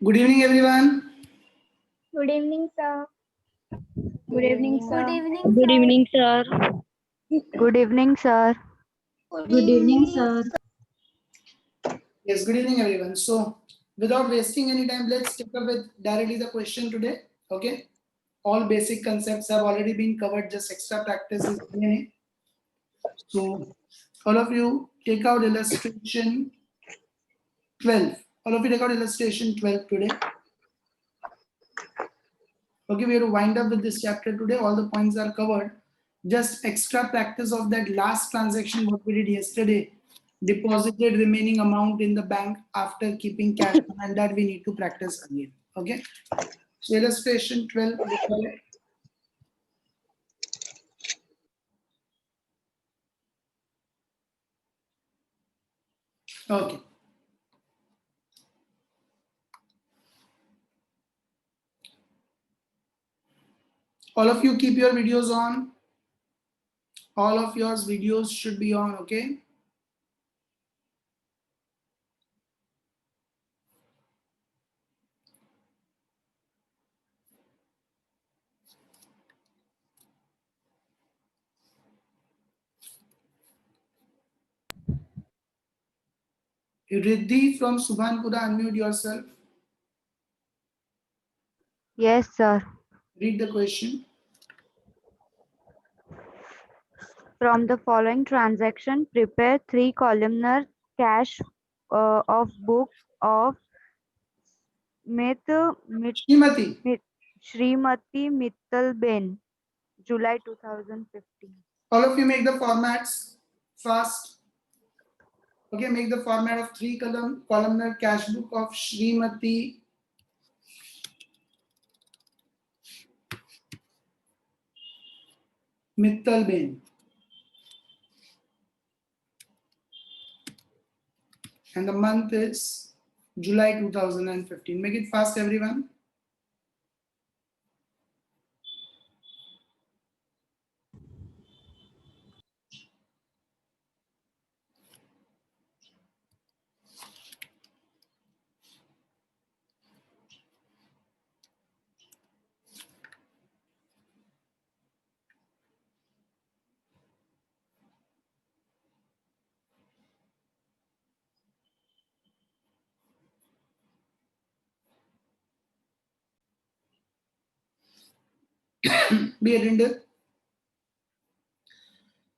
Good evening, everyone. Good evening, sir. Good evening, sir. Good evening, Good sir. evening, sir. Good evening, sir. Good evening, sir. Yes, good evening, everyone. So, without wasting any time, let's take up with directly the question today. Okay. All basic concepts have already been covered, just extra practice is remaining. So, all of you take out illustration 12. All of you take out illustration 12 today. Okay, we have to wind up with this chapter today. All the points are covered. Just extra practice of that last transaction what we did yesterday. Deposited remaining amount in the bank after keeping cash, and that we need to practice again. Okay. So illustration 12. Okay. All of you keep your videos on. All of yours videos should be on. Okay. Riddhi from Subhanpura, unmute yourself. Yes, sir. Read the question. From the following transaction, prepare 3-columnar cash of book of Mit, Srimati. Srimati Mittalben, July 2015. All of you make the formats fast. Okay, make the format of 3-columnar cash book of Srimati Mittalben. And the month is July 2015. Make it fast, everyone. Be attentive.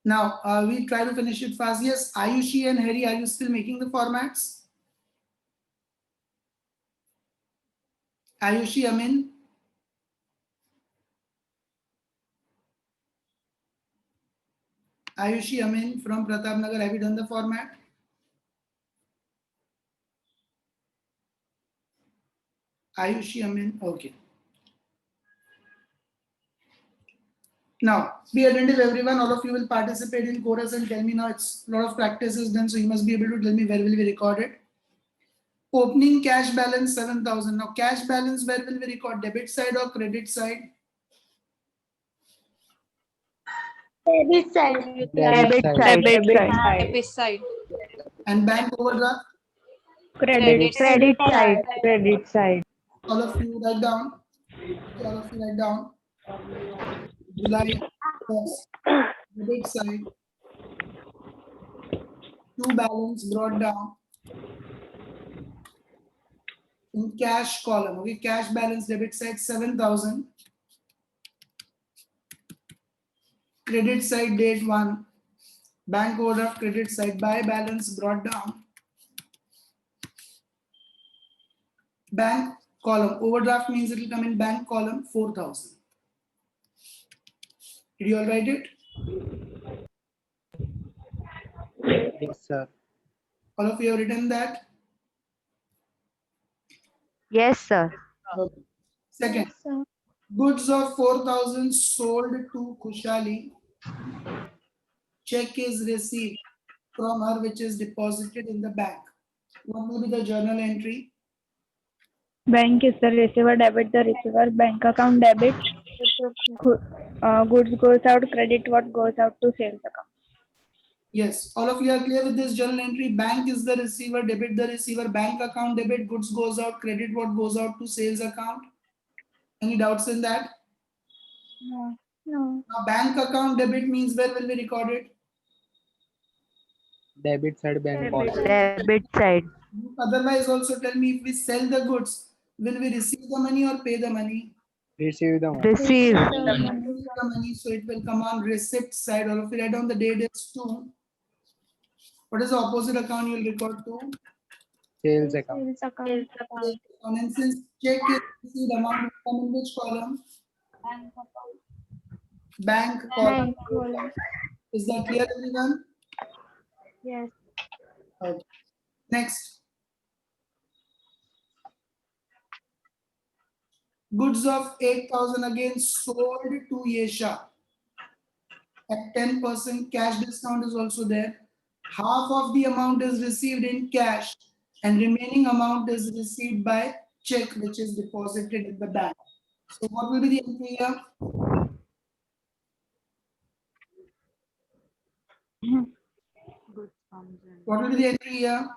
Now, we try to finish it fast. Yes, Ayushi and Harry, are you still making the formats? Ayushi, Amin. Ayushi, Amin from Pratap Nagar, have you done the format? Ayushi, Amin, okay. Now, be attentive, everyone. All of you will participate in chorus and tell me now. It's a lot of practice is done, so you must be able to tell me where will we record it. Opening cash balance 7,000. Now, cash balance, where will we record? Debit side or credit side? Debit side. Debit side. Debit side. And bank overdraft? Credit. Credit side. Credit side. All of you write down. All of you write down. July 1st. Debit side. To balance brought down in cash column. Okay, cash balance debit side 7,000. Credit side date 1. Bank overdraft credit side buy balance brought down. Bank column overdraft means it will come in bank column 4,000. Did you all write it? Yes, sir. All of you have written that? Yes, sir. Okay. Second, Yes, sir. goods of 4,000 sold to Kushali. Check is received from her which is deposited in the bank. What will be the journal entry? Bank is the receiver, debit the receiver, bank account debit, goods goes out, credit what goes out to sales account. Yes, all of you are clear with this journal entry. Bank is the receiver, debit the receiver, bank account debit, goods goes out, credit what goes out to sales account. Any doubts in that? No. No. Now bank account debit means where will we record it? Debit side bank Debit. column. Debit side. Otherwise also tell me, if we sell the goods, will we receive the money or pay the money? Receive the money. Receive. Receive the money, so it will come on receipt side. Or if we write down the date is 2, what is the opposite account you will record to? Sales account. Sales account. And since check is received, amount will come in which column? Bank column. Bank column. Is that clear, everyone? Yes. Okay. Next. Goods of 8,000 again sold to Yesha. At 10% cash discount is also there. Half of the amount is received in cash and remaining amount is received by check, which is deposited in the bank. So what will be the entry here? What will be the entry here?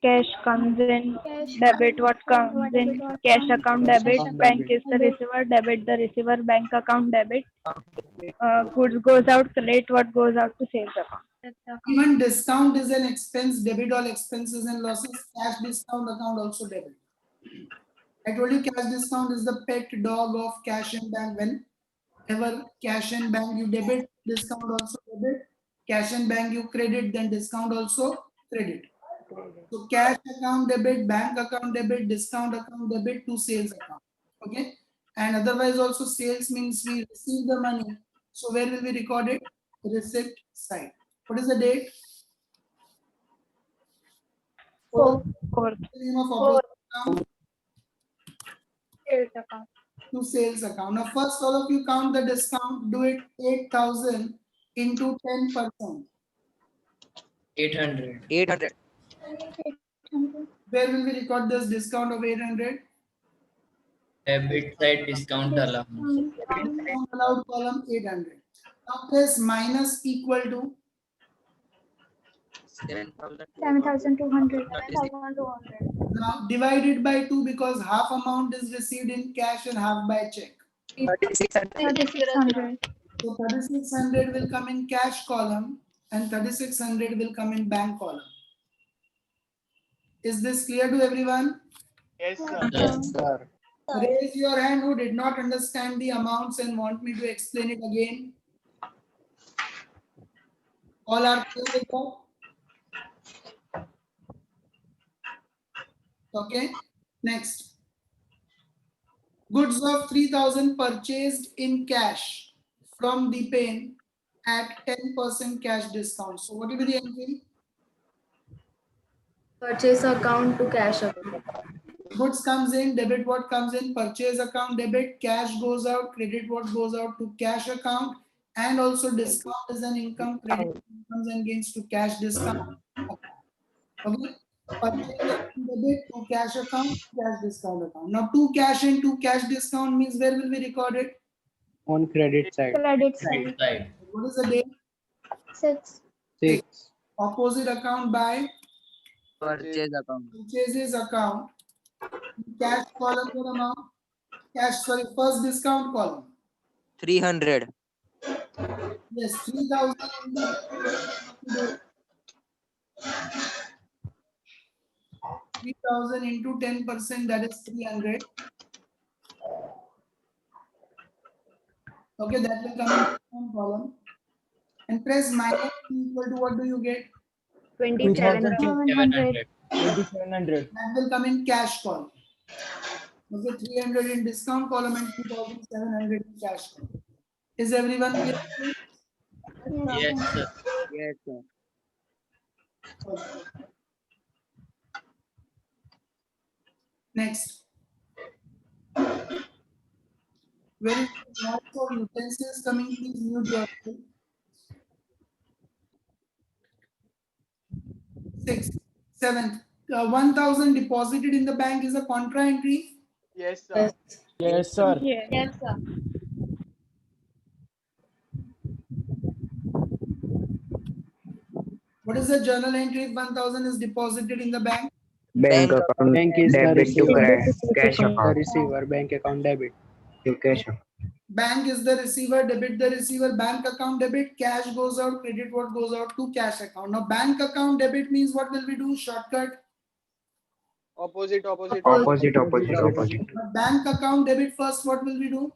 Cash comes in, Cash. debit what comes in, cash account debit, account bank debit. is the receiver, debit the receiver, bank account debit. Goods goes out, credit what goes out to sales account. Even discount is an expense, debit all expenses and losses, cash discount account also debit. I told you cash discount is the pet dog of cash and bank. Whenever cash and bank you debit, discount also debit. Cash and bank you credit, then discount also credit. So cash account debit, bank account debit, discount account debit to sales account. Okay. And otherwise also sales means we receive the money. So where will we record it? Receipt side. What is the date? Fourth. Fourth. Name of opposite account Sales account. to sales account. Now first all of you count the discount. Do it 8,000 into 10%. 800. 800. Where will we record this discount of 800? Debit side discount allowance. Discount allowed column 800. Now press minus equal to 7,200. now divided by 2 because half amount is received in cash and half by check. 3,600. So 3,600 will come in cash column and 3,600 will come in bank column. Is this clear to everyone? Yes. Sir. Raise your hand who did not understand the amounts and want me to explain it again. All are clear with that? Okay. Next. Goods of 3,000 purchased in cash from the pen at 10% cash discount. So what will be the entry? Purchase account to cash account. Goods comes in, debit what comes in, purchase account debit, cash goes out, credit what goes out to cash account, and also discount is an income, credit comes and gains to cash discount. Okay. Purchase account debit to cash account, cash discount account. Now two cash and two cash discount means where will we record it? On credit side. Credit side. Side. What is the date? 6. 6. Opposite account by Purchase account. purchases account. Cash column what amount? Cash, sorry, first discount column. 300. Yes, 3,000. 3,000 into 10%, that is 300. Okay, that will come in one column. And press minus equal to what do you get? 27. 700. 2700. That will come in cash column. Okay, 300 in discount column and 2,700 in cash column. Is everyone clear? Yes, sir. Yes, sir. Next. Where is the noise of utensils coming? Please mute yourself. 6th, 7th. 1,000 deposited in the bank is a contra entry. Yes, sir. Yes, sir. Yes. sir. What is the journal entry if 1000 is deposited in the bank? Bank account Bank is the debit to receiver. cash The account. receiver. Bank account debit. To cash account. Bank is the receiver, debit the receiver, bank account debit, cash goes out, credit what goes out to cash account. Now bank account debit means what will we do? Shortcut. Opposite. Opposite. Bank account debit first, what will we do?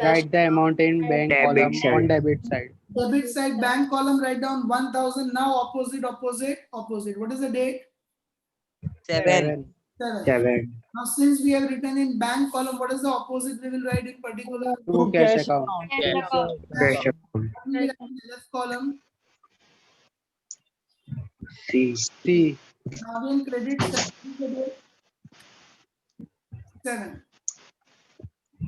Write the amount in bank Debit column side. on debit side. Debit side, bank column, write down 1000. Now opposite. What is the date? 7. 7. Now since we have written in bank column, what is the opposite we will write in particular? To cash account. Cash account. We will write in left column. C. C. Now again credit side, what is the date? 7.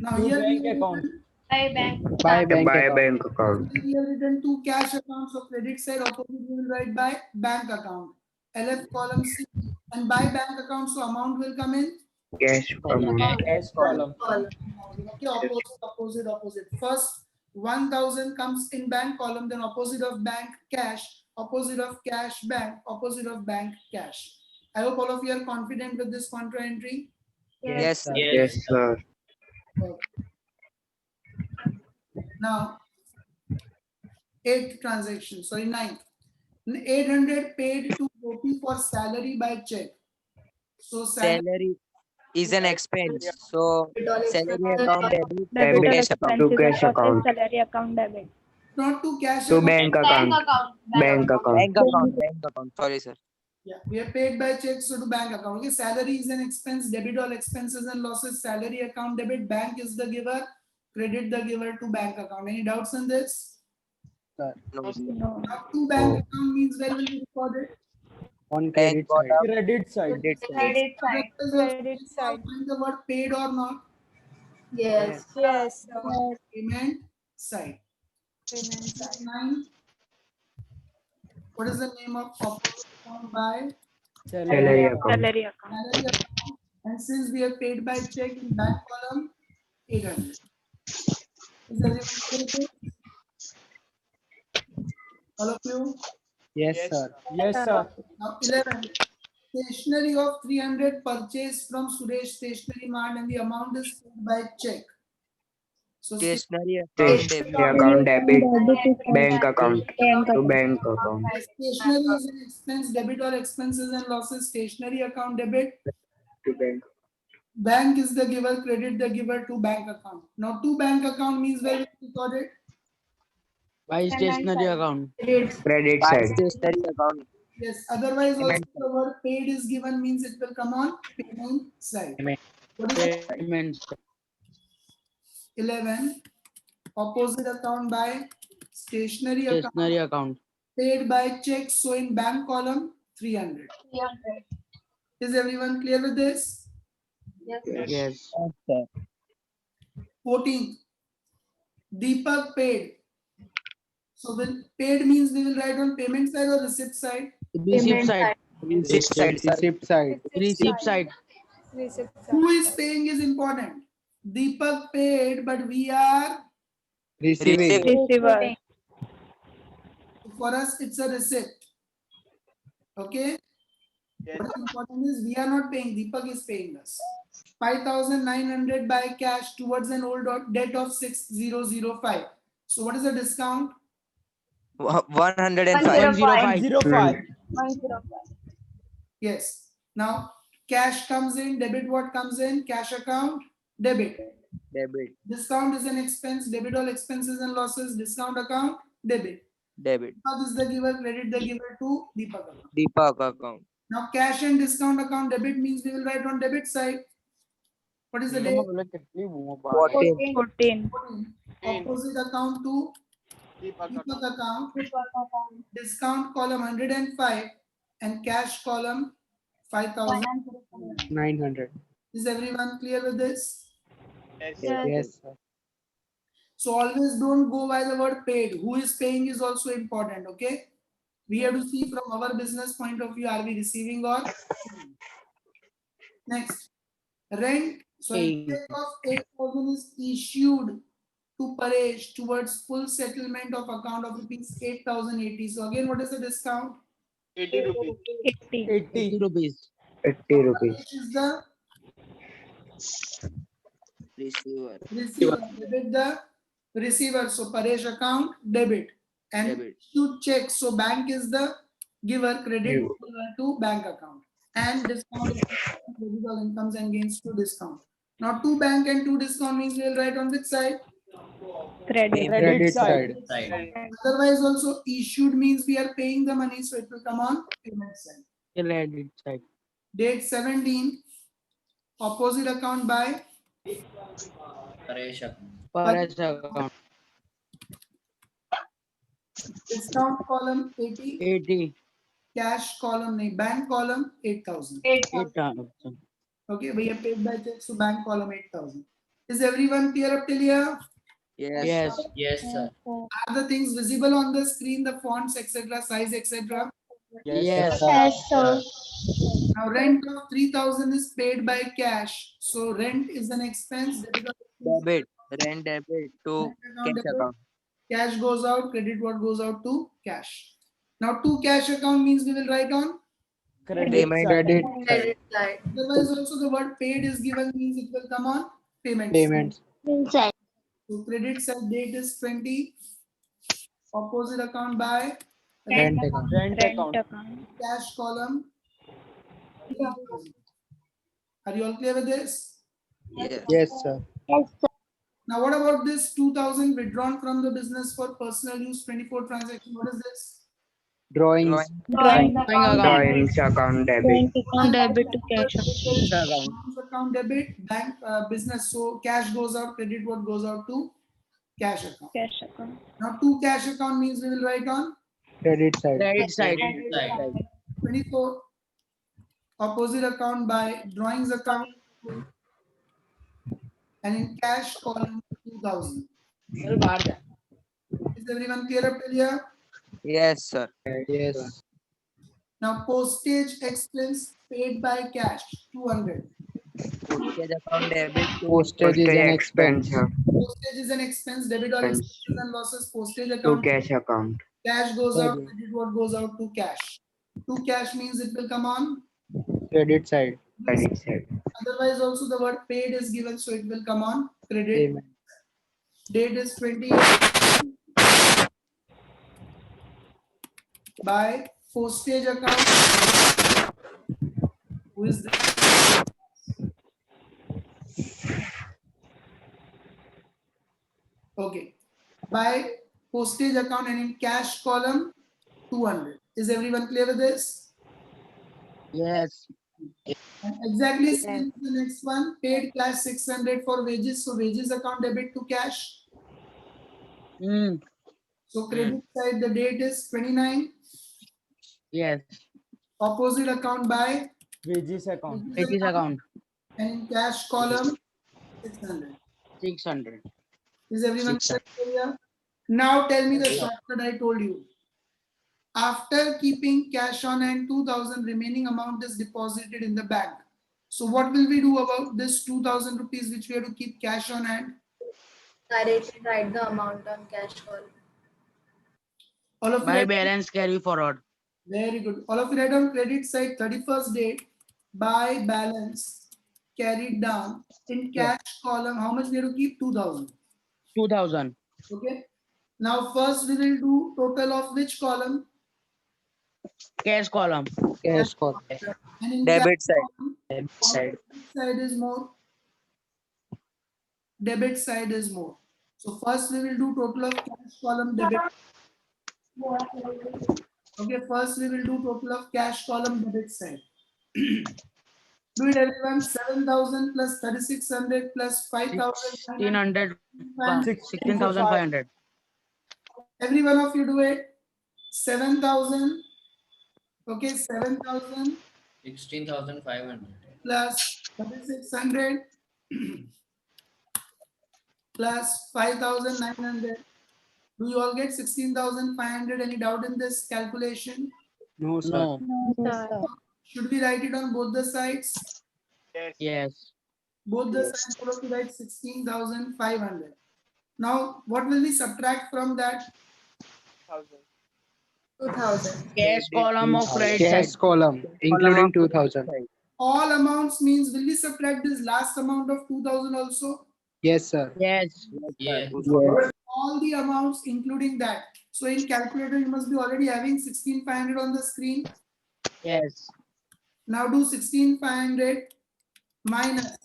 Now here we have written, By bank By account. bank account. we have written two cash accounts. So credit side opposite we will write by bank account. LF column C, and by bank account, so amount will come in. Cash amount. Cash column. Okay, opposite. First 1000 comes in bank column, then opposite of bank cash, opposite of cash bank, opposite of bank cash. I hope all of you are confident with this contra entry. Yes, sir. Yes, sir. Now, 8th transaction, sorry, 9th. 800 paid to Gopi for salary by check. So Salary is an expense. So salary account debit. Debit Cash account. expenses To cash and account. losses, salary account debit. not to cash To account. bank account. Bank account. Sorry, sir. Yeah, we are paid by check, so to bank account. Okay, salary is an expense, debit all expenses and losses, salary account debit, bank is the giver, credit the giver to bank account. Any doubts on this? No. No. Now, to bank account means where will be recorded? On Bank credit side. column. Credit side. Credit side. Credit I'll side. find the word paid or not. Yes. Yes. Payment side. Payment side. 9. What is the name of opposite account by? Salary account. Salary account. Salary account. And since we are paid by check in bank column, 800. Is everyone clear with it? All of you? Yes, sir. Yes, sir. Now 11. Stationery of 300 purchased from Suresh Stationery Mart and the amount is paid by check. So Stationery account debit. Bank account. To bank account. stationery is an expense, debit or expenses and losses, stationery account debit. To bank. Bank is the giver, credit the giver to bank account. Now to bank account means where we record it. By stationery account. Credit side. Stationery account. Yes, otherwise also the word paid is given means it will come on payment side. Payment. What is it? Payment. 11. Opposite account by stationery account Stationery account. paid by check. So in bank column 300. Is everyone clear with this? Yes. 14. Deepak paid. So when paid means we will write on payment side or receipt side. Receipt side. Receipt side, sir. Receipt side. Receipt side. Who is paying is important. Deepak paid, but we are, Receiving. Receiver. for us, it's a receipt. Okay? What is important is we are not paying, Deepak is paying us. 5,900 by cash towards an old debt of 6005. So what is the discount? 105. 105. Yes. Now cash comes in, debit what comes in? Cash account, debit. Debit. Discount is an expense, debit all expenses and losses, discount account, debit. Debit. Deepak is the giver, credit the giver to Deepak account. Deepak account. Now cash and discount account debit means we will write on debit side. What is the date? 14. 14. Opposite account to Deepak account. Discount column 105 and cash column 5,000. 900. Is everyone clear with this? Yes, sir. So always don't go by the word paid. Who is paying is also important. Okay. We have to see from our business point of view, are we receiving or paying? Next, rent. So Paying. check of 8,000 is issued to Paresh towards full settlement of account of rupees 8,080. So again, what is the discount? 80 rupees. 80. 80 rupees. 80 rupees. Which is the Receiver. receiver. Debit the receiver. So Paresh account debit. And Debit. issued check. So bank is the giver. Credit Give. to bank account. And discount is credit all incomes and gains to discount. Now two bank and two discount means we will write on which side? Credit. Credit side. Otherwise also issued means we are paying the money, so it will come on payment side. Credit side. Date 17, opposite account by Paresh account. discount column 80, 80. cash column nahi, bank column 8,000. 8,000. Okay, we are paid by check, so bank column 8,000. Is everyone clear up till here? Yes. Yes. Are the things visible on the screen, the fonts, etc., size, etc.? Yes. Yes, sir. Now rent of 3,000 is paid by cash. So rent is an expense. Debit or Debit. Rent debit to account cash debit. account. Cash goes out, credit what goes out to cash. Now to cash account means we will write on. Payment. Credit Credit side. Otherwise also the word paid is given means it will come on payment. payments. Inside. So credit side date is 20. Opposite account by Rent account. Rent account. cash column. Are you all clear with this? Yes. Yes, sir. Yes, sir. Now what about this 2,000 withdrawn from the business for personal use 24 transaction? What is this? Drawings. Drawing Drawings account debit. Bank account debit to cash account. Drawings account debit, bank business. So cash goes out, credit what goes out to cash account. Cash account. Now to cash account means we will write on Credit side. Credit side. 24. Opposite account by drawings account. And in cash column 2,000. Is everyone clear up till here? Yes, sir. Yes. Now postage expense paid by cash 200. Postage account debit to Postage is an expense. Postage is an expense, debit or Expense. expenses and losses. Postage To account. cash account. Cash goes out, Debit. credit what goes out to cash. To cash means it will come on. Credit side. Credit side. Otherwise also the word paid is given, so it will come on credit. Payment. Date is 28 by postage account. Who is this? Okay. By postage account and in cash column 200. Is everyone clear with this? Yes. And exactly same as the next one. Paid cash 600 for wages. So wages account debit to cash. So credit side the date is 29. Yes. Opposite account by Wages account. wages Wages account. and in cash column 600. 600. Is everyone clear? Now tell me the shortcut I told you. After keeping cash on hand, 2,000 remaining amount is deposited in the bank. So what will we do about this 2,000 rupees which we have to keep cash on hand? Directly write the amount on cash column. All of you By write- balance carry forward. Very good. All of you write on credit side 31st date by balance carried down in cash column. How much we have to keep? 2,000. 2,000. Okay. Now first we will do total of which column? Cash column. Cash column. And in Debit cash side. column, Debit side. side is more. Debit side is more. So first we will do total of cash column debit. Okay, first we will do total of cash column debit side. Do it everyone. 7,000 plus 3,600 plus 5,000. 1,600. 16,500. Every one of you do it. 7,000. Okay, 7,000 16,500. plus 3,600 plus 5,900. Do you all get 16,500? Any doubt in this calculation? No, sir. No. Should we write it on both the sides? Yes. Yes. Both the sides will have to write 16,500. Now, what will we subtract from that? 1000. 2000. Cash column of credit Cash side. column, including 2000. All amounts means will we subtract this last amount of 2000 also? Yes, sir. Yes. Yes. All the amounts including that. So in calculator, you must be already having 16,500 on the screen. Yes. Now do 16,500 minus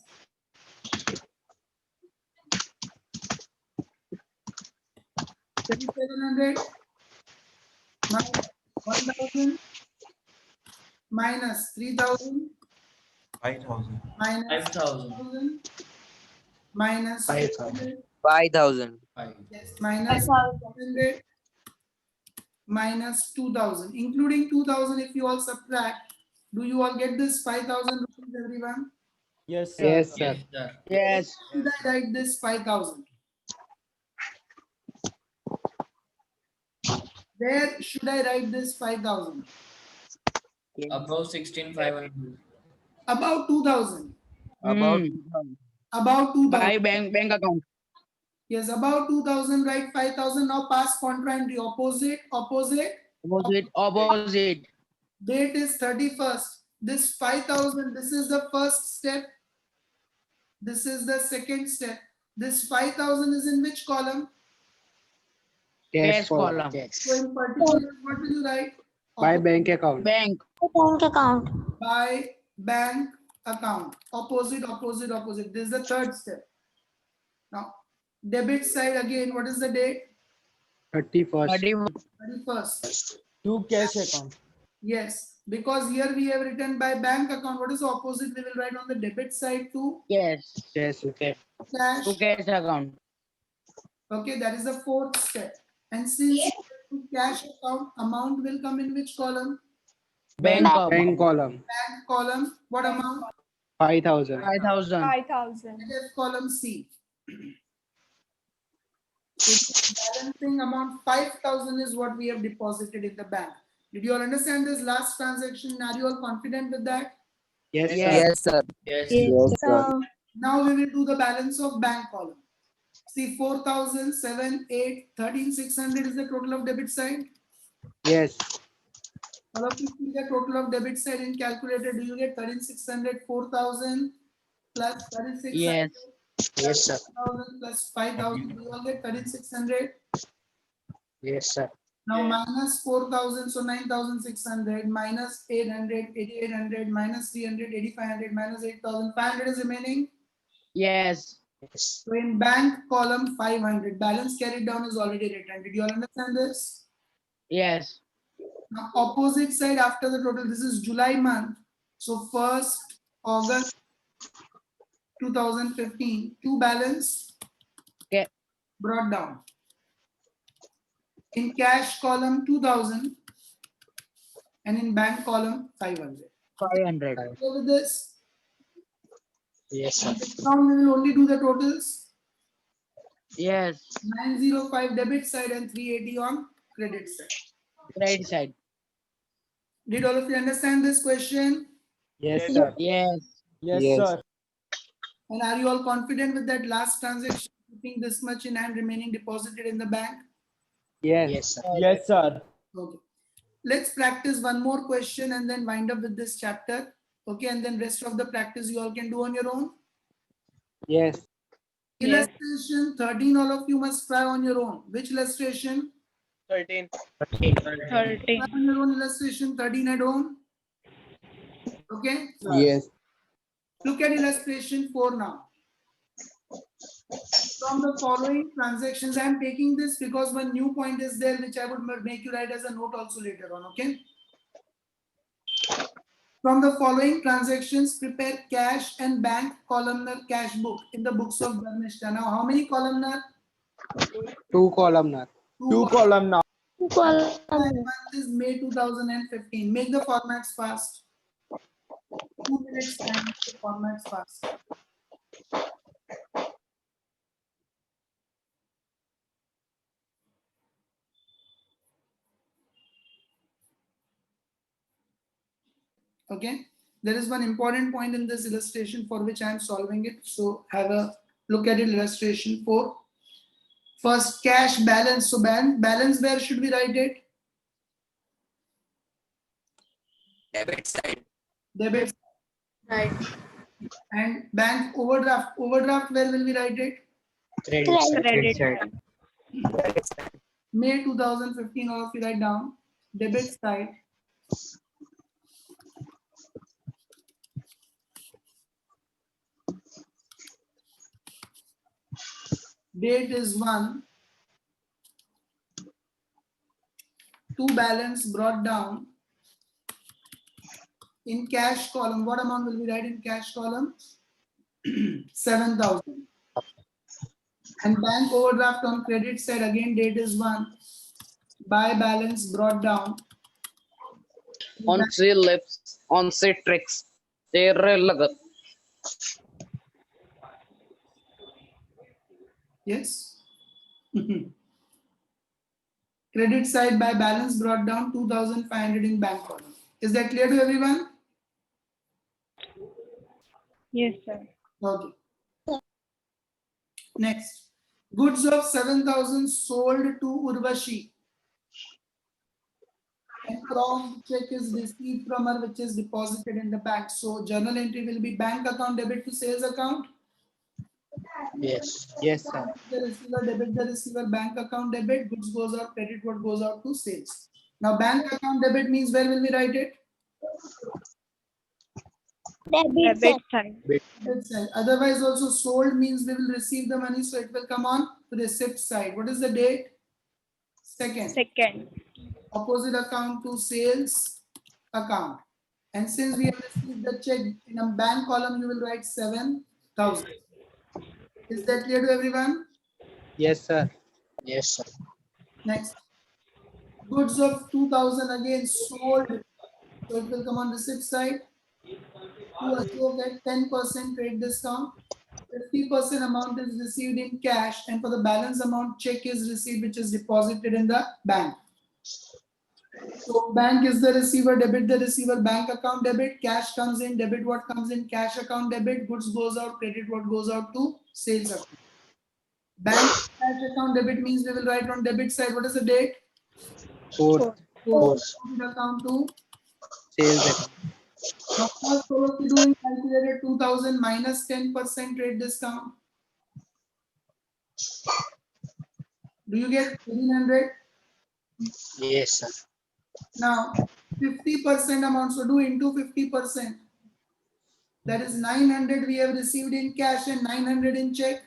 3,700 minus 1,000 minus 3,000 minus 5,000. 1,000 minus 5,000. 5,000. 5. yes, minus 500 minus 2,000. Including 2,000, if you all subtract, do you all get this 5,000 rupees, everyone? Yes, sir. Yes, sir. Yes. Should I write this 5,000? Where should I write this 5,000? Above 16,500. About 2,000. About About 2,000. By bank account. Yes, about 2,000, right? 5,000. Now pass contra entry. Opposite. Opposite. Date is 31st. This 5,000, this is the first step. This is the second step. This 5,000 is in which column? Cash column. So in particular, what will you write? By bank account. Bank. By bank account. Opposite. This is the third step. Now, debit side again, what is the date? 31st. 31st. To cash account. Yes, because here we have written by bank account. What is the opposite? We will write on the debit side to Yes. Yes, okay. cash. To cash account. Okay, that is the fourth step. And since to cash account, amount will come in which column? Bank Bank account. column. Bank column. What amount? 5,000. 5,000. 5,000. F column C. So balancing amount 5,000 is what we have deposited in the bank. Did you all understand this last transaction? Are you all confident with that? Yes, sir. Yes, sir. Yes. Yes, sir. Now we will do the balance of bank column. See 4,000, 7, 8, 13,600 is the total of debit side. Yes. All of you see the total of debit side in calculator. Do you get 13,600, 4,000 plus 36,000 Yes. Yes, sir. 5,000 plus 5,000? Do you all get 13,600? Yes, sir. Now minus 4,000, so 9,600 minus 800, 8,800 minus 300, 8,500 minus 8,500 is remaining. Yes. So in bank column 500, balance carried down is already written. Did you all understand this? Yes. Now opposite side after the total, this is July month. So 1st August 2015, to balance Okay. brought down. In cash column 2,000 and in bank column 500. 500. Okay with this? Yes, sir. Now we will only do the totals. Yes. 905 debit side and 380 on credit side. Right side. Did all of you understand this question? Yes, sir. Yes. Yes, Yes. sir. And are you all confident with that last transaction, keeping this much in hand remaining deposited in the bank? Yes. Yes, sir. Yes, sir. Okay. Let's practice one more question and then wind up with this chapter. Okay, and then rest of the practice you all can do on your own. Yes. Yes. Illustration 13, all of you must try on your own. Which illustration? 13. 13. Try on your own illustration 13 at home. Okay. Yes. Look at illustration 4 now. From the following transactions, I am taking this because one new point is there which I would make you write as a note also later on. Okay. From the following transactions, prepare cash and bank columnar cash book in the books of Dharmishta. Now, how many columnar? 2 columnar. Two columnar. month is May 2015. Make the formats fast. 2 minutes time. Make the formats fast. Okay. There is one important point in this illustration for which I am solving it. So have a look at it. Illustration 4. First, cash balance. So balance, where should we write it? Debit. Right. And bank overdraft. Overdraft, where will we write it? Credit side. side. May 2015, all of you write down. Debit side. Date is 1. To balance brought down. In cash column, what amount will we write in cash column? 7,000. And bank overdraft on credit side, again date is 1. Buy balance brought down. On से left, on से tricks. तेरे लगत. Yes. Credit side by balance brought down 2,500 in bank column. Is that clear to everyone? Yes, sir. Okay. Next. Goods of 7,000 sold to Urvashi. And cross check is received from her, which is deposited in the bank. So journal entry will be bank account debit to sales account. Yes, sir. The receiver debit, the receiver bank account debit, goods goes out, credit what goes out to sales. Now bank account debit means where will we write it? Debit side. Debit side. Otherwise also sold means we will receive the money, so it will come on the receipt side. What is the date? Second. Second. Opposite account to sales account. And since we have received the check in a bank column, you will write 7,000. Is that clear to everyone? Yes, sir. Next. Goods of 2,000 again sold. So it will come on receipt side. To assure that 10% trade discount. 50% amount is received in cash, and for the balance amount, check is received, which is deposited in the bank. So bank is the receiver, debit the receiver, bank account debit, cash comes in, debit what comes in, cash account debit, goods goes out, credit what goes out to sales account. Bank cash account debit means we will write on debit side. What is the date? 4th. Account to Sales account. now first what we doing, calculated 2,000 minus 10% trade discount. Do you get 1,300? Yes, sir. Now 50% amount, so do into 50%. That is 900 we have received in cash and 900 in check.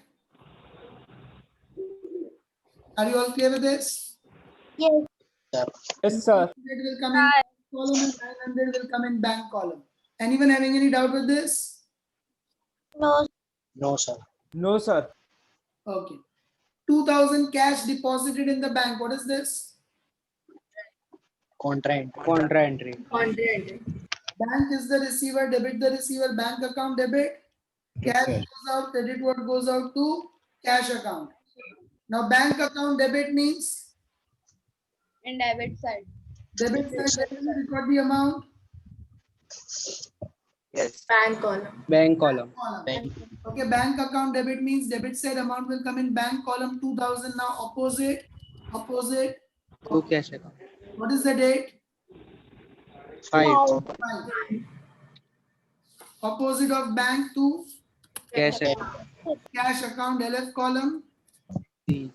Are you all clear with this? Yes, sir. It will come in column and 900 will come in bank column. Anyone having any doubt with this? No, sir. No, sir. Okay. 2,000 cash deposited in the bank. What is this? Contra entry. Contra entry. Bank is the receiver, debit the receiver, bank account debit. Cash goes out, credit what goes out to cash account. Now bank account debit means In debit side. debit side, where will you record the amount? Yes. Bank column. Bank column. Column. Okay, bank account debit means debit side amount will come in bank column 2,000. Now opposite. To cash account. What is the date? 5. 5. Opposite of bank to Cash account. cash account LF column. C.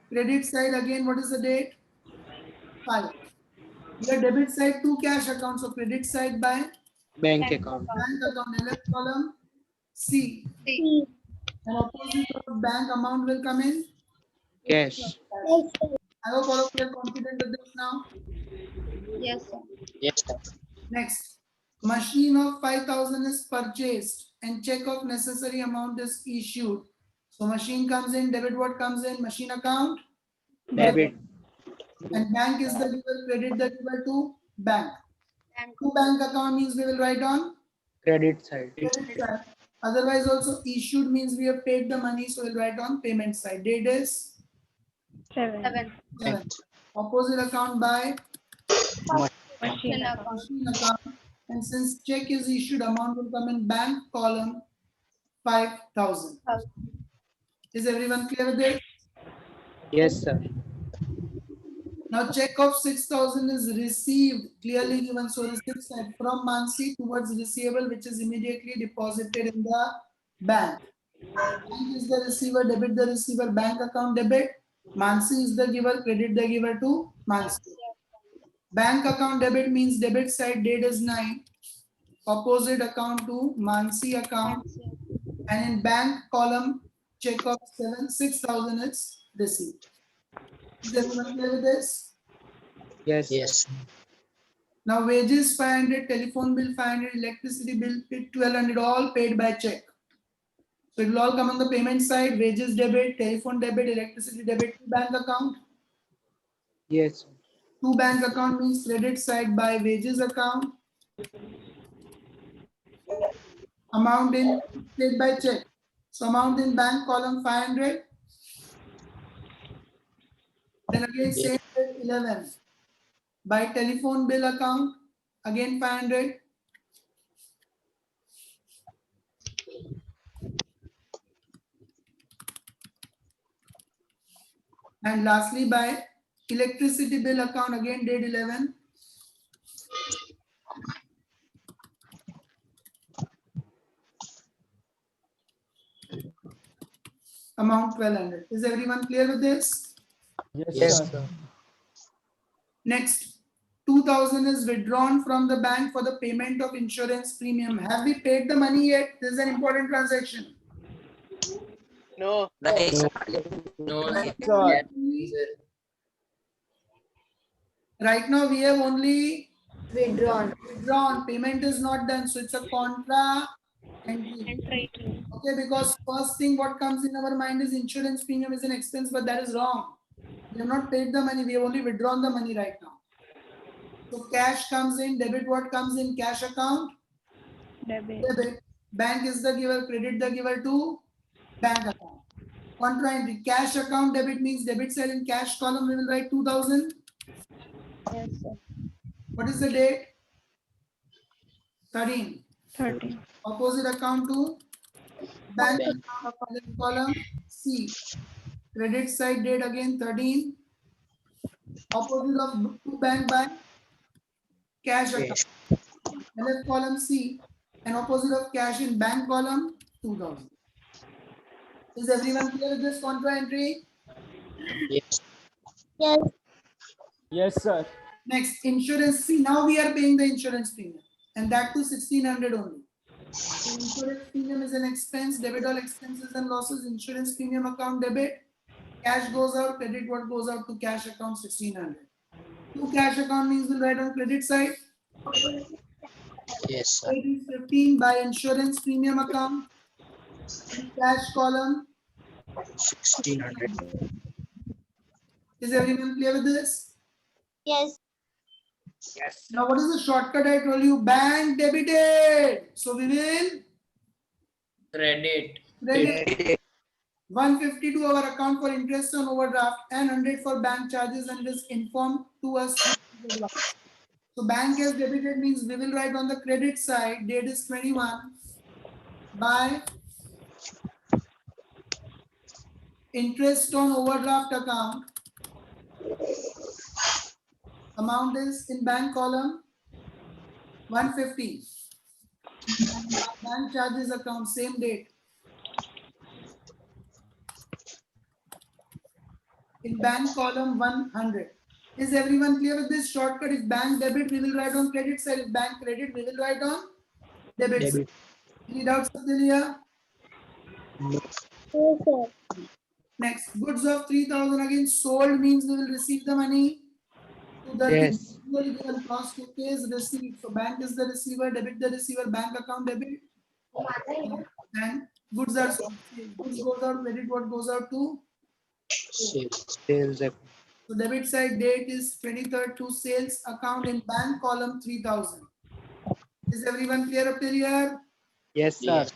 Credit side again, what is the date? 5. Here debit side to cash account, so credit side by Bank account. bank account LF column C. And opposite of bank amount will come in. Cash. I hope all of you are confident with this now. Yes, sir. Yes, sir. Next, machine of 5,000 is purchased and check of necessary amount is issued. So machine comes in, debit what comes in, machine account, Debit. and bank is the giver, credit the giver to bank. To bank account means we will write on Credit side. credit side. Otherwise also issued means we have paid the money, so we'll write on payment side. Date is 7. 7. Opposite account by Machine. machine account, and since check is issued, amount will come in bank column 5,000. Is everyone clear with this? Yes, sir. Now check of 6,000 is received, clearly given. So received side from Mansi towards receivable, which is immediately deposited in the bank. Bank is the receiver, debit the receiver, bank account debit. Mansi is the giver, credit the giver to Mansi. Bank account debit means debit side date is 9. Opposite account to Mansi account. And in bank column, check of 6,000 is received. Is everyone clear with this? Yes. Yes. Now wages 500, telephone bill 500, electricity bill 1200, all paid by check. So it will all come on the payment side, wages debit, telephone debit, electricity debit to bank account. Yes. To bank account means credit side by wages account. Amount in paid by check. So amount in bank column 500. Then again same rate 11. By telephone bill account, again 500. And lastly by electricity bill account, again date 11. Amount 1200. Is everyone clear with this? Yes, sir. Next, 2,000 is withdrawn from the bank for the payment of insurance premium. Have we paid the money yet? This is an important transaction. No. No. Sir. Right now we have only Withdrawn. withdrawn. Payment is not done. So it's a contra entry. Okay, because first thing what comes in our mind is insurance premium is an expense, but that is wrong. We have not paid the money. We have only withdrawn the money right now. So cash comes in, debit what comes in cash account? Debit. Debit. Bank is the giver, credit the giver to bank account. Contra entry, cash account debit means debit side in cash column we will write 2,000. Yes, sir. What is the date? 13. 13. Opposite account to bank account column C. Credit side date again 13. Opposite of to bank by cash account. Left column C. And opposite of cash in bank column 2,000. Is everyone clear with this contra entry? Yes. Yes, sir. Next, insurance fee. Now we are paying the insurance premium, and that to 1,600 only. Insurance premium is an expense. Debit all expenses and losses. Insurance premium account debit. Cash goes out. Credit what goes out to cash account 1,600. To cash account means we'll write on credit side. Yes, sir. 15 by insurance premium account. Cash column. 1,600. Is everyone clear with this? Yes. Now, what is the shortcut I told you? Bank debited. So we will Credit. credit 150 to our account for interest on overdraft and 100 for bank charges, and is informed to us. So bank has debited means we will write on the credit side, date is 21 by interest on overdraft account. Amount is in bank column 150. Bank charges account, same date. In bank column 100. Is everyone clear with this shortcut? If bank debit, we will write on credit side. If bank credit, we will write on debit side. Any doubts, Athilia? Next, goods of 3,000 again sold means we will receive the money. To the Yes. given cost is received. So bank is the receiver, debit the receiver, bank account debit. And goods are sold. Goods goes out, credit what goes out to. Sales. So debit side date is 23rd to sales account in bank column 3,000. Is everyone clear up till here? Yes, sir. Yes.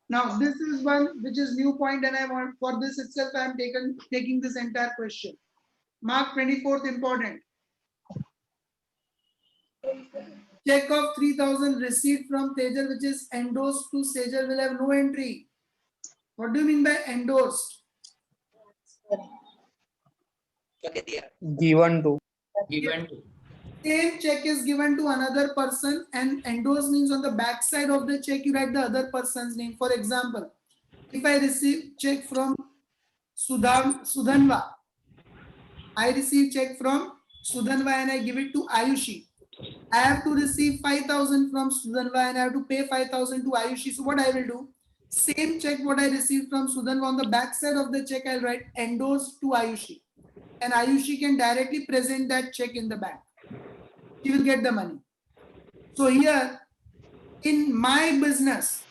Now this is one which is new point, and I want for this itself I am taking this entire question. Mark 24th important. Check of 3,000 received from Tejas which is endorsed to Sejal will have no entry. What do you mean by endorsed? Given to. Same check is given to another person, and endorse means on the back side of the check you write the other person's name. For example, if I receive check from Sudhanva, I receive check from Sudhanva and I give it to Ayushi. I have to receive 5,000 from Sudhanva and I have to pay 5,000 to Ayushi. So what I will do, same check what I received from Sudhanva, on the back side of the check I'll write endorsed to Ayushi, and Ayushi can directly present that check in the bank. She will get the money. So here in my business,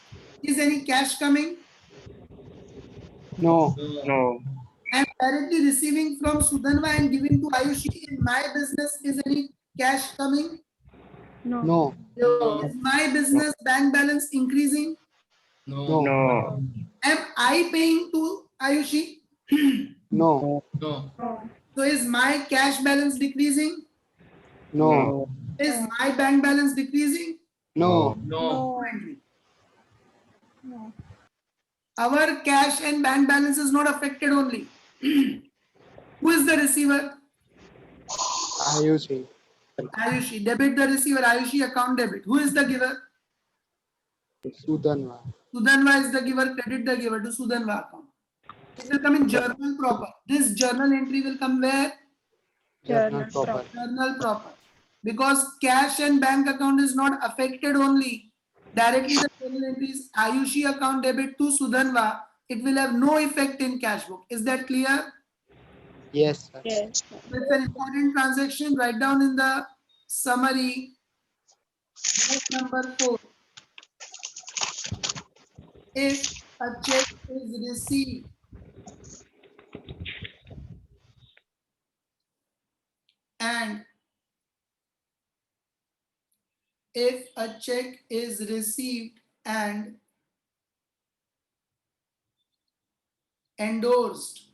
is any cash coming? No. No. I am directly receiving from Sudhanva and giving to Ayushi. In my business, is any cash coming? No. No. No. Is my business bank balance increasing? No. No. Am I paying to Ayushi? No. So is my cash balance decreasing? No. Is my bank balance decreasing? No. No entry. Our cash and bank balance is not affected only. Who is the receiver? Ayushi. Ayushi. Debit the receiver. Ayushi account debit. Who is the giver? Sudhanva. Sudhanva is the giver. Credit the giver to Sudhanva account. It will come in journal proper. This journal entry will come where? Journal proper. Journal proper. Because cash and bank account is not affected only. Directly the journal entry is Ayushi account debit to Sudhanva. It will have no effect in cash book. Is that clear? Yes, sir. Yes. It's an important transaction. Write down in the summary. Note number 4. If a check is received and endorsed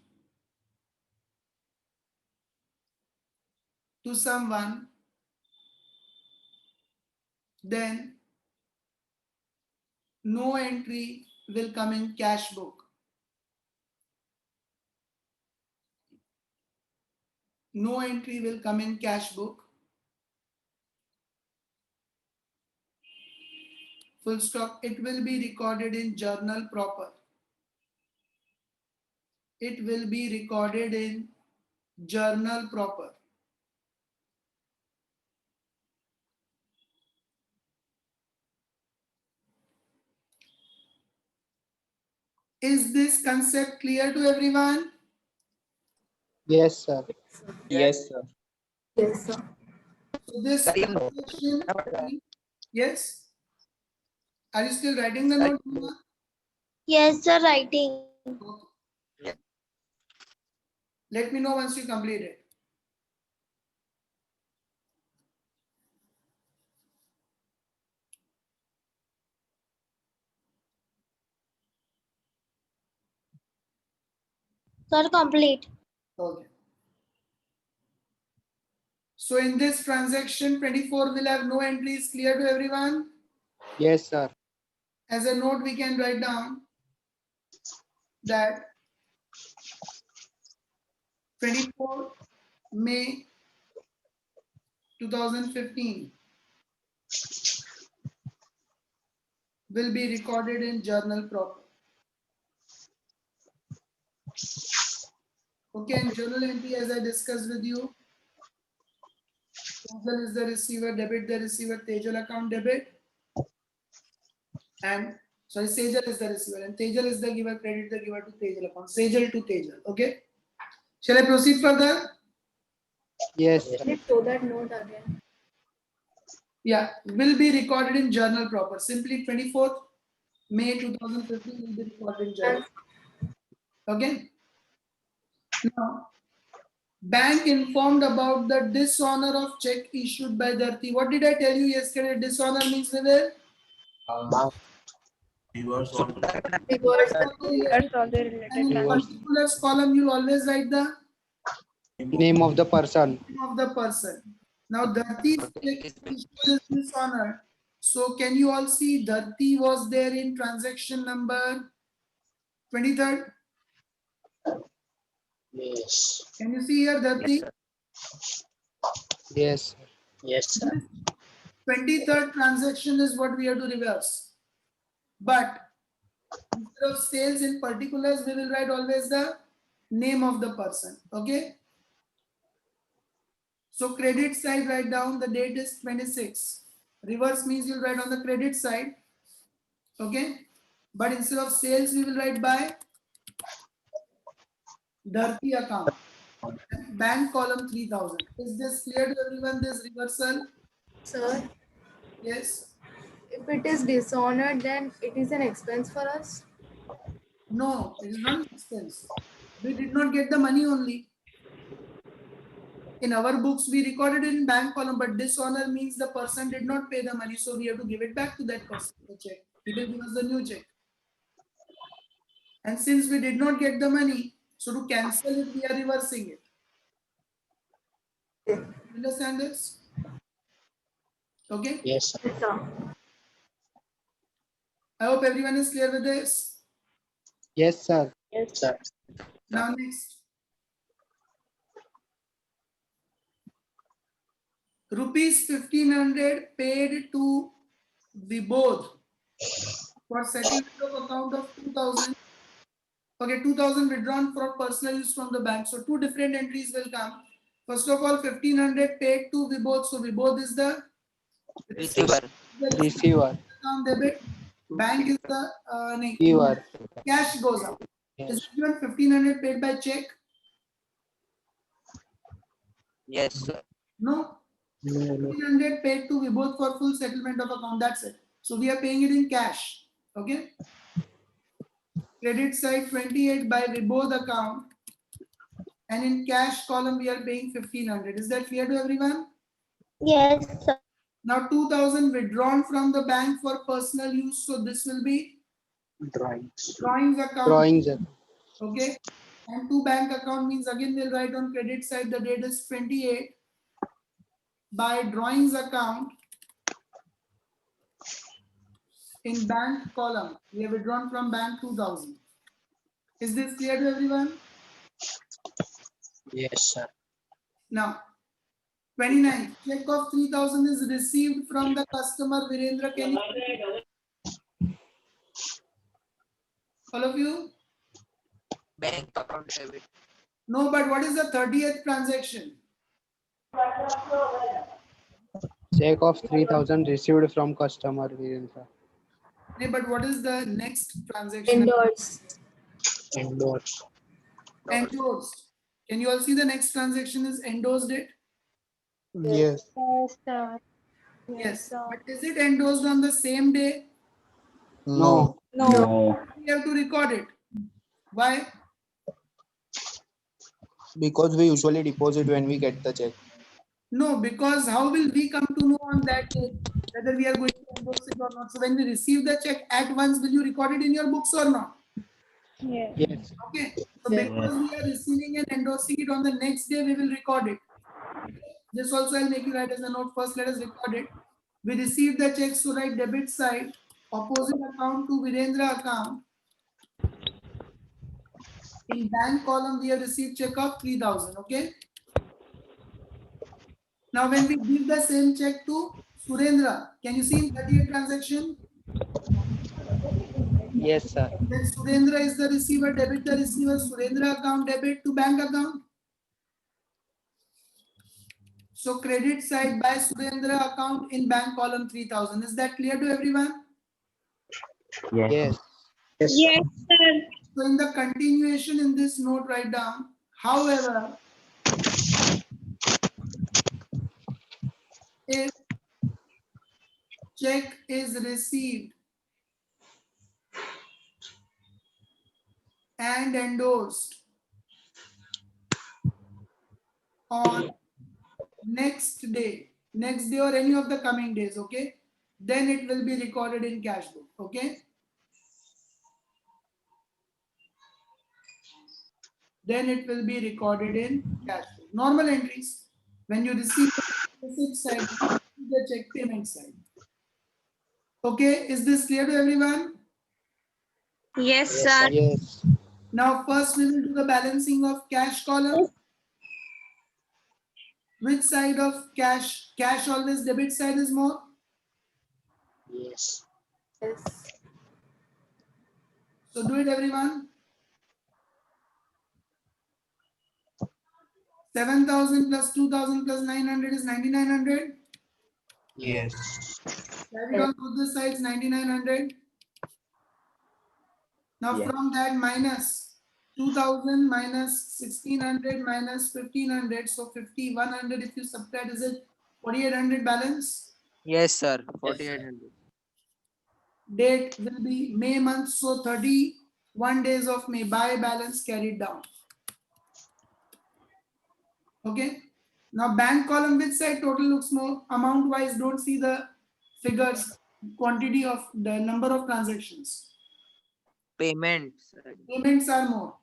to someone, then no entry will come in cash book. No entry will come in cash book. Full stop. It will be recorded in journal proper. It will be recorded in journal proper. Is this concept clear to everyone? Yes, sir. Yes, sir. Yes, sir. So this transaction, yes? Are you still writing the note? Yes, sir, writing. Okay. Let me know once you complete it. Sir, complete. Okay. So in this transaction, 24 will have no entries. Clear to everyone? Yes, sir. As a note, we can write down that 24 May 2015 will be recorded in journal proper. Okay, and journal entry, as I discussed with you, Tejal is the receiver, debit the receiver, Tejal account debit, and sorry, Sejal is the receiver, and Tejal is the giver, credit the giver to Tejal account, Sejal to Tejal. Okay, shall I proceed further? Yes, sir. Please show that note again. Yeah, will be recorded in journal proper. Simply 24th May 2015 will be recorded in journal. Okay. Now, bank informed about the dishonor of check issued by Dharti. What did I tell you yesterday? Dishonor means Vivek? Reverse. That's all the related And in transaction. particulars column, you'll always write the Name of the person. name of the person. Now, Dharti's check issued is dishonor. So, can you all see Dharti was there in transaction number 23rd? Yes. Can you see here, Dharti? Yes, sir. Yes, sir. 23rd transaction is what we have to reverse. But instead of sales in particulars, we will write always the name of the person. Okay. So credit side, write down the date is 26. Reverse means you'll write on the credit side. Okay. But instead of sales, we will write by Dharti account. Bank column 3000. Is this clear to everyone, this reversal? Sir, Yes. if it is dishonored, then it is an expense for us. No, it is not an expense. We did not get the money only. In our books, we recorded it in bank column, but dishonor means the person did not pay the money, so we have to give it back to that person, the check. He will give us the new check. And since we did not get the money, so to cancel it, we are reversing it. Understand this? Okay. Yes, sir. Yes, sir. I hope everyone is clear with this. Yes, sir. Yes, sir. Now next. Rupees 1500 paid to Vibodh for settlement of account of 2000. Okay, 2000 withdrawn for personal use from the bank. So two different entries will come. First of all, 1500 paid to Vibodh. So Vibodh is the Receiver. Receiver. account debit. Bank is the Receiver. cash goes out. Yes. Is it even 1500 paid by check? Yes, sir. No. No, no. 1500 paid to Vibodh for full settlement of account. That's it. So we are paying it in cash. Okay. Credit side 28 by Vibodh account. And in cash column, we are paying 1500. Is that clear to everyone? Yes, sir. Now 2000 withdrawn from the bank for personal use. So this will be Drawings. drawings account. Drawings, sir. Okay. And to bank account means again we'll write on credit side the date is 28 by drawings account. In bank column, we have withdrawn from bank 2000. Is this clear to everyone? Yes, sir. Now, 29. Check of 3000 is received from the customer Virendra. Can you? All of you? Bank account debit. No, but what is the 30th transaction? Check of 3000 received from customer. Virendra. No, but what is the next transaction? Endorsed. Endorsed. Endorsed. Can you all see the next transaction is endorsed it? Yes. Yes, sir. Yes. But is it endorsed on the same day? No. No, We have to record it. Why? Because we usually deposit when we get the check. No, because how will we come to know on that day whether we are going to endorse it or not? So when we receive the check at once, will you record it in your books or not? Yes. Yes. Okay. So because we are receiving and endorsing it on the next day, we will record it. This also I'll make you write as a note. First, let us record it. We received the check, so write debit side, opposite account to Virendra account. In bank column, we have received check of 3000. Okay. Now, when we give the same check to Surendra, can you see in 30th transaction? Yes, sir. Then Surendra is the receiver, debit the receiver, Surendra account debit to bank account. So credit side by Surendra account in bank column 3000. Is that clear to everyone? Yes. Yes, sir. So in the continuation in this note, write down, however, if check is received and endorsed on next day or any of the coming days, okay, then it will be recorded in cash book. Okay, then it will be recorded in cash book. Normal entries when you receive the receipt side, the check payment side. Okay, is this clear to everyone? Yes, sir. Yes. Now first we will do the balancing of cash column. Which side of cash? Cash always debit side is more. Yes. Yes. So do it everyone. 7,000 plus 2,000 plus 900 is 9,900. Yes. Write it on both the sides 9,900. Now Yeah. from that minus 2,000 minus 1,600 minus 1,500. So 5,100 if you subtract, is it 4,800 balance? Yes, sir. 4800. Date will be May month. So 31 days of May. Buy balance carried down. Okay. Now bank column, which side total looks more? Amount wise, don't see the figures, quantity of the number of transactions. Payment. Payments are more.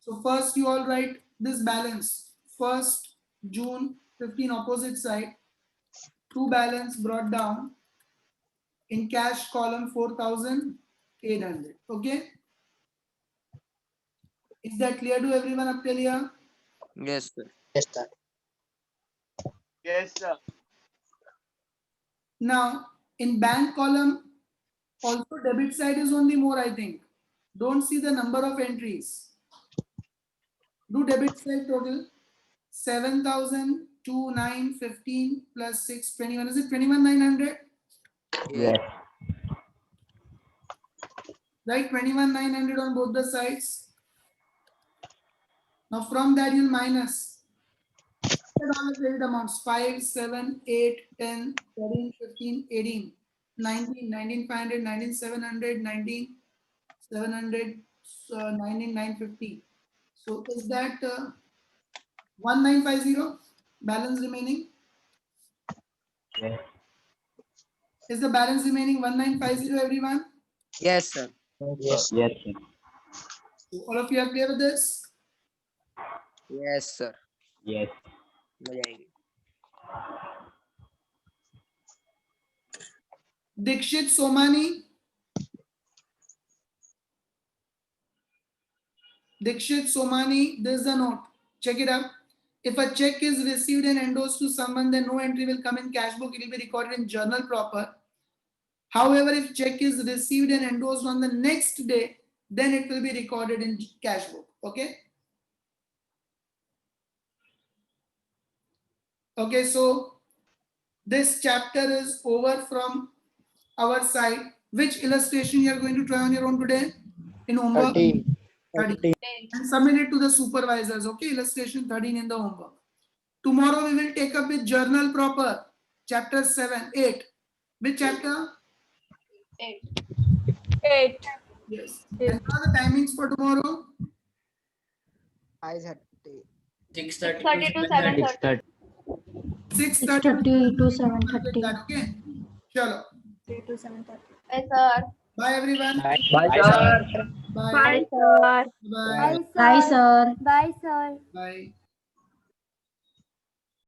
So first you all write this balance. 1st June 15 opposite side. To balance brought down in cash column 4,800. Okay. Is that clear to everyone up till here? Yes, sir. Yes, sir. Yes, sir. Now in bank column also debit side is only more, I think. Don't see the number of entries. Do debit side total 7,000 2 9 15 plus 6 21. Is it 21,900? Yes. Right, 21,900 on both the sides. Now from that you'll minus all the credit amounts 5 7 8 10 13 15 18 19 19 500 19 700 19 700 19 950. So is that 1950 balance remaining? Yes. Is the balance remaining 1950 everyone? Yes, sir. Yes. Yes, sir. So all of you are clear with this? Yes, sir. Yes. मजा आएगी. Dikshit Somani. Dikshit Somani, this is the note. Check it out. If a check is received and endorsed to someone, then no entry will come in cash book. It will be recorded in journal proper. However, if check is received and endorsed on the next day, then it will be recorded in cash book. Okay. Okay, so this chapter is over from our side. Which illustration you are going to try on your own today in homework? 13. 13. And submit it to the supervisors. Okay, illustration 13 in the homework. Tomorrow we will take up with journal proper, chapter 7, 8. Which chapter? 8. Yes. And what are the timings for tomorrow? 5:30. 6:30 to 7:30. 6:30 to 7:30. Okay. Chalo. 3 to 7:30. Yes, sir. Bye everyone. Bye, sir. Bye. Bye, sir. Bye. Bye, sir. Bye, sir. Bye.